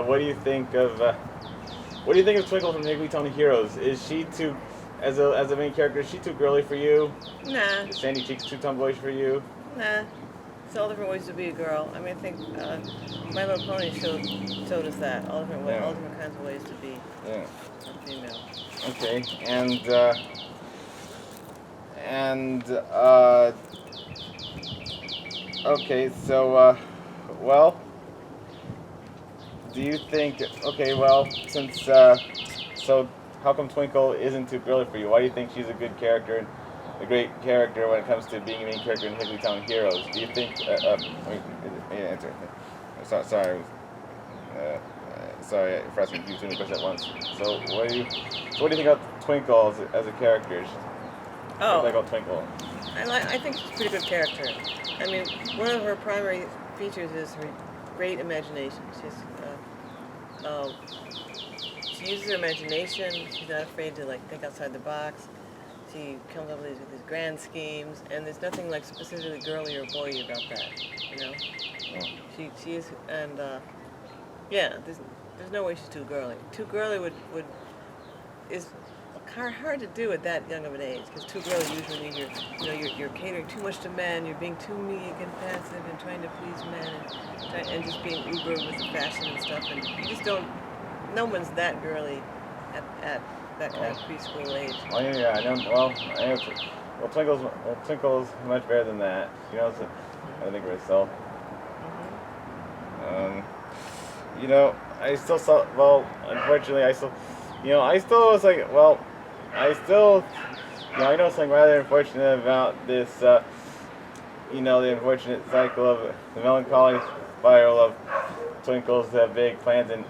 what do you think of Twinkle from Higglytown Heroes? Is she too, as a main character, is she too girly for you? Nah. Is Sandy Cheeks too tomboyish for you? Nah. It's all different ways to be a girl. I mean, I think My Little Pony showed us that all different ways, all different kinds of ways to be a female. Okay, okay, so well, do you think? Okay, well, since so how come Twinkle isn't too girly for you? Why do you think she's a good character and a great character when it comes to being a main character in Higglytown Heroes? Do you think? Wait, answer. Sorry. Sorry for asking you too many questions at once. So what do you think about Twinkle as a character? Oh, What do you think about Twinkle? I think she's a pretty good character. I mean, one of her primary features is her great imagination. She uses her imagination. She's not afraid to think outside the box. She comes up with these grand schemes, and there's nothing specifically girly or boy about that. Oh. She is, and there's no way she's too girly. Too girly is hard to do at that young of an age, because too girly usually you're catering too much to men, you're being too meek and passive and trying to please men and just being uber with the fashion and stuff, and you just don't. No one's that girly at that kind of preschool age. Oh yeah, I know. Twinkle's much better than that. She knows how to think of herself. I still saw. Well, unfortunately, I still was like, well, I know something rather unfortunate about this. The unfortunate cycle of the melancholy spiral of Twinkle's big plans in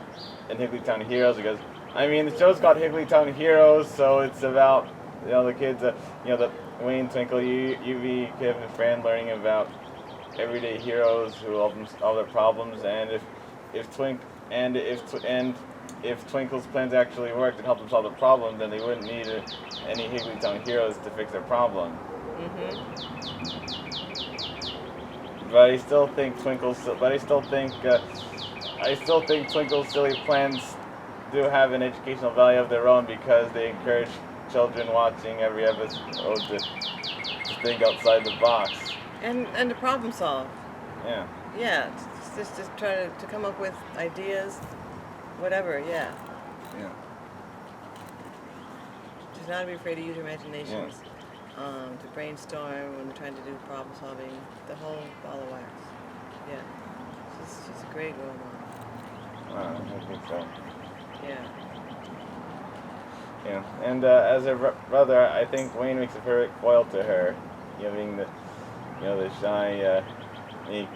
Higglytown Heroes, because I mean the show's called Higglytown Heroes, so it's about the kids, the Wayne, Twinkle, Yuvi, Kid, and friend learning about everyday heroes who solve their problems, and if Twinkle's plans actually worked and helped them solve the problem, then they wouldn't need any Higglytown Heroes to fix their problem. But I still think Twinkle's silly plans do have an educational value of their own, because they encourage children watching every episode to think outside the box. And to problem solve. Yeah. Yeah, just try to come up with ideas, whatever, yeah. Yeah. Just not to be afraid to use your imaginations, to brainstorm when they're trying to do problem solving, the whole ball of wax. Yeah. She's a great role model. I think so. Yeah. Yeah, and as her brother, I think Wayne makes a perfect foil to her, being the shy, meek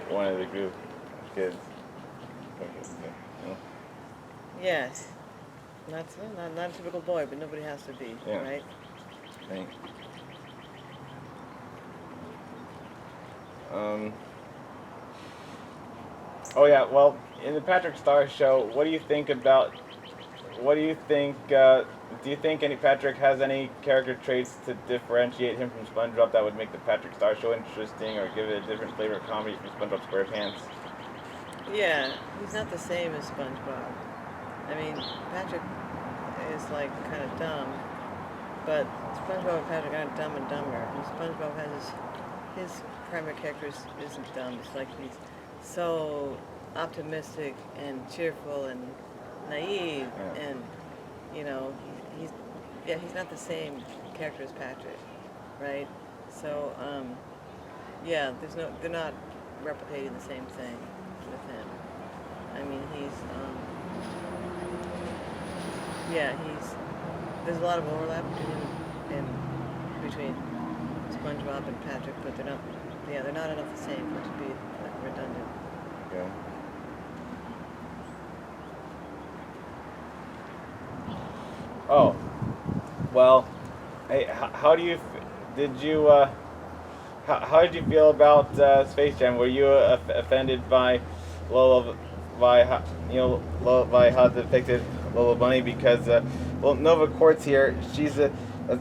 one of the group of kids. Yes. Not a typical boy, but nobody has to be, right? Right. Oh yeah. Well, in the Patrick Star Show, do you think any Patrick has any character traits to differentiate him from SpongeBob that would make the Patrick Star Show interesting, or give it a different flavor of comedy from SpongeBob SquarePants? Yeah, he's not the same as SpongeBob. I mean, Patrick is kind of dumb, but SpongeBob and Patrick aren't Dumb and Dumber. And SpongeBob has his primary character isn't dumb. It's like he's so optimistic and cheerful and naive, and he's not the same character as Patrick, right? So they're not replicating the same thing with him. I mean, there's a lot of overlap between SpongeBob and Patrick, but they're not enough the same for it to be redundant. Yeah. Oh, well, hey, how did you feel about Space Jam? Were you offended by how they depicted Lola Bunny? Because Nova Quartz here, she's a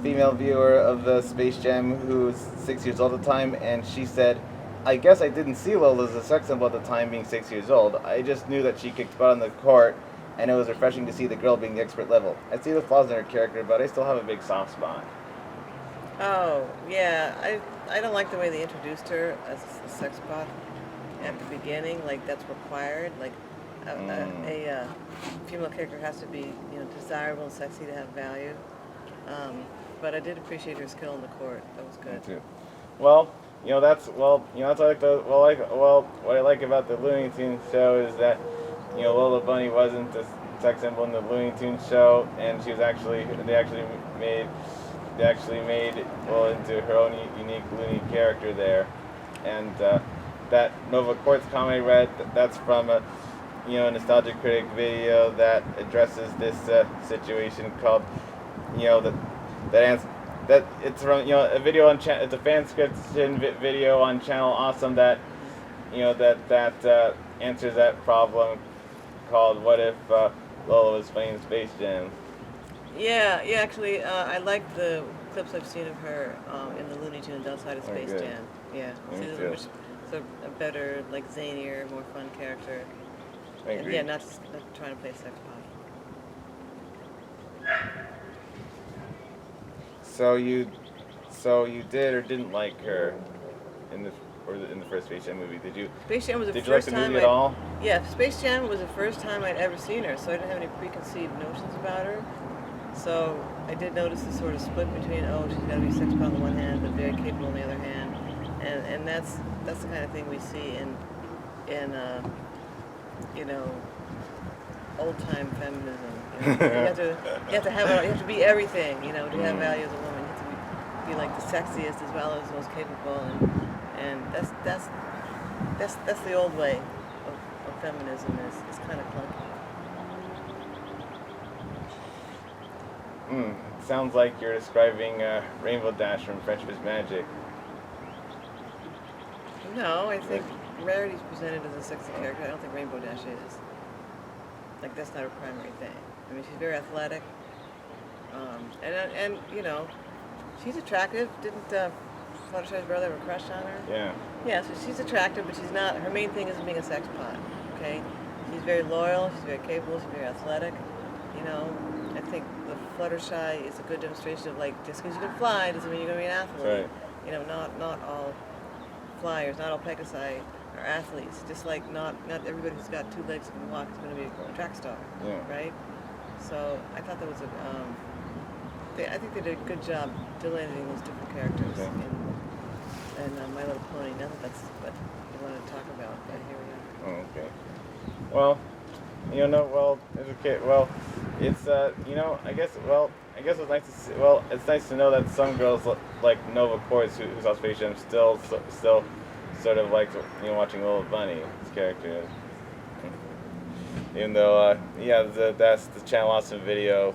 female viewer of Space Jam who's 6 years old at the time, and she said I guess I didn't see Lola as a sex symbol at the time, being 6 years old. I just knew that she kicked butt on the court, and it was refreshing to see the girl being the expert level. I see the flaws in her character, but I still have a big soft spot. Oh, yeah. I don't like the way they introduced her as a sex bot at the beginning. Like, that's required. Like, a female character has to be, desirable and sexy to have value. But I did appreciate her skill in the court. That was good. Me too. Well, that's what I like. What I like about the Looney Tunes show is that, Lola Bunny wasn't the sex symbol in the Looney Tunes show, and they actually made Lola into her own unique Looney character there, and that Nova Quartz comment I read, that's from a nostalgic critic video that addresses this situation called that it's from a video on it's a fan scripted video on Channel Awesome that that answers that problem, called "What If Lola Was Playing Space Jam?" Yeah, actually, I like the clips I've seen of her in the Looney Tunes outside of Space good. Jam. Yeah, Me she's too. a better, like, zanier, more fun character. I agree. Yeah, not trying to play a sex bot. So you did or didn't like her in the first Space Jam movie? Did you? Space Jam was the Did you like first the time movie at all? Yeah, Space Jam was the first time I'd ever seen her, so I didn't have any preconceived notions about her. So I did notice the sort of split between, she's got to be sex bot on the one hand, but very capable on the other hand, and that's the kind of thing we see in old time feminism. You have to be everything. To have value as a woman, you have to be like the sexiest as well as the most capable, and that's the old way of feminism. Is kind of clunky. Sounds like you're describing Rainbow Dash from French Fish Magic. No, I think Rarity's presented as a sexy character. I don't think Rainbow Dash is. Like, that's not her primary thing. I mean, she's very athletic, and she's attractive. Didn't Fluttershy's brother have a crush on her? Yeah. Yeah, so she's attractive, but she's not. Her main thing isn't being a sex bot. Okay, she's very loyal. She's very capable. She's very athletic. I think the Fluttershy is a good demonstration of, like, just because you can fly doesn't mean you're going to be an athlete. Right. Not all flyers, not all Pegasi are athletes. Just like not everybody who's got two legs and can walk is going to be a track star. Yeah. Right? So I thought that was I think they did a good job delineating those different characters in My Little Pony. Not that that's what I wanted to talk about, but here we are. Oh, okay. Well, as a kid, it's I guess it's nice to see. Well, it's nice to know that some girls like Nova Quartz, who saw Space Jam, still sort of like watching Little Bunny's character. Even though that's the Channel Awesome video.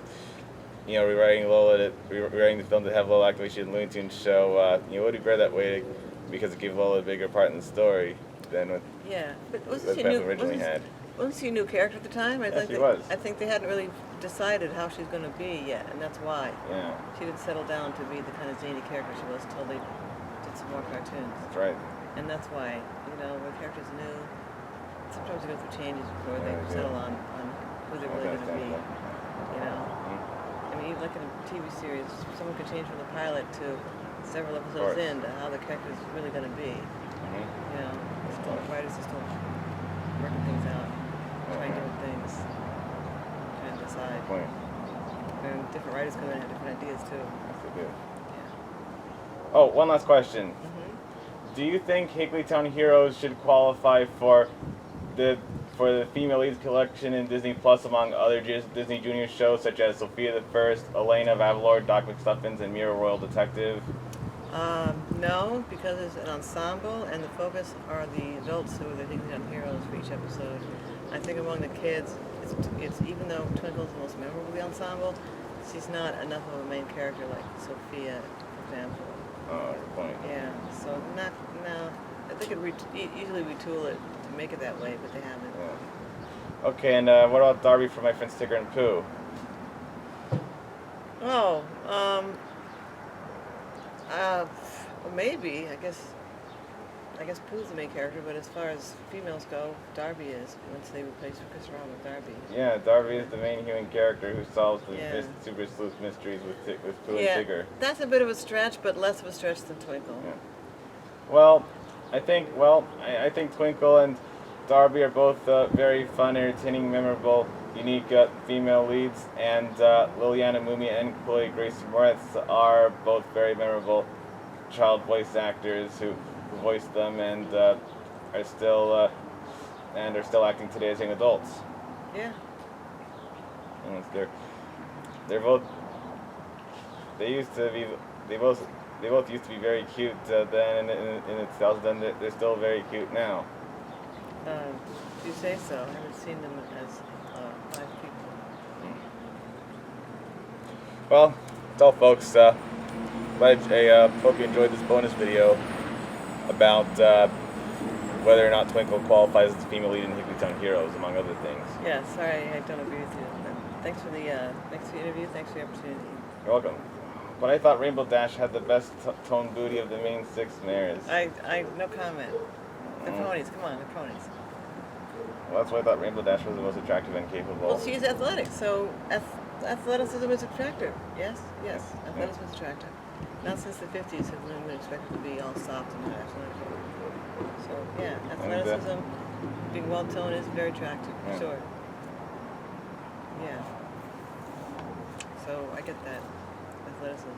Rewriting the film to have Lola activate in the Looney Tunes show. Would be better that way because it gave Lola a bigger part in the story than what Beth originally had. Wasn't she a new character at the time? She was. I think they hadn't really decided how she's going to be yet, and that's why. Yeah. She didn't settle down to be the kind of zany character she was until they did some more cartoons. That's right. And that's why, when characters new, sometimes they go through changes before they settle on who they're really going to be. I mean, even like in a TV series, someone could change from the pilot to several episodes in to how the character is really going to be. Still, writers are still working things out, trying different things, trying to decide. Good point. And different writers come in and have different ideas too. Yes, they do. Yeah. Oh, one last question. Do you think Higglytown Heroes should qualify for the female leads collection in Disney Plus among other Disney Junior shows such as Sophia the First, Elena of Avalor, Doc McStuffins, and Mira Royal Detective? No, because it's an ensemble, and the focus are the adults who are the Higglytown Heroes for each episode. I think among the kids, it's even though Twinkle's the most memorable of the ensemble, she's not enough of a main character like Sophia, for example. Oh, good point. Yeah, so no. I think it easily retool it to make it that way, but they haven't. Yeah. Okay, and what about Darby from My Friends Tigger and Pooh? Oh, well, maybe. I guess I guess Pooh's the main character, but as far as females go, Darby is, once they replace Chris Ron with Darby. Yeah, Darby is the main human character who solves the Yeah. Super Sleuth mysteries with Pooh Yeah, and Tigger. that's a bit of a stretch, but less of a stretch than Twinkle. Yeah. Well, I think Twinkle and Darby are both very fun, entertaining, memorable, unique female leads, and Liliana Mumia and Chloe Grace Moretz are both very memorable child voice actors who voiced them and are still acting today as young adults. Yeah. And they're both they both used to be very cute then in itself. Then they're still very cute now. You say so. I haven't seen them as live people. Well, that's all, folks. I hope you enjoyed this bonus video about whether or not Twinkle qualifies as the female lead in Higglytown Heroes, among other things. Yeah, sorry I don't agree with you. But thanks for the interview. Thanks for the opportunity. You're welcome. But I thought Rainbow Dash had the best tone booty of the main 6 mares. I no comment. They're ponies. Come on, they're ponies. Well, that's why I thought Rainbow Dash was the most attractive and capable. Well, she's athletic, so athleticism is attractive. Yes, athleticism is attractive. Not since the 50s have women been expected to be all soft and not athletic. So, yeah, athleticism, being well-toned is very attractive, for sure. Yeah. So, I get that. Athleticism.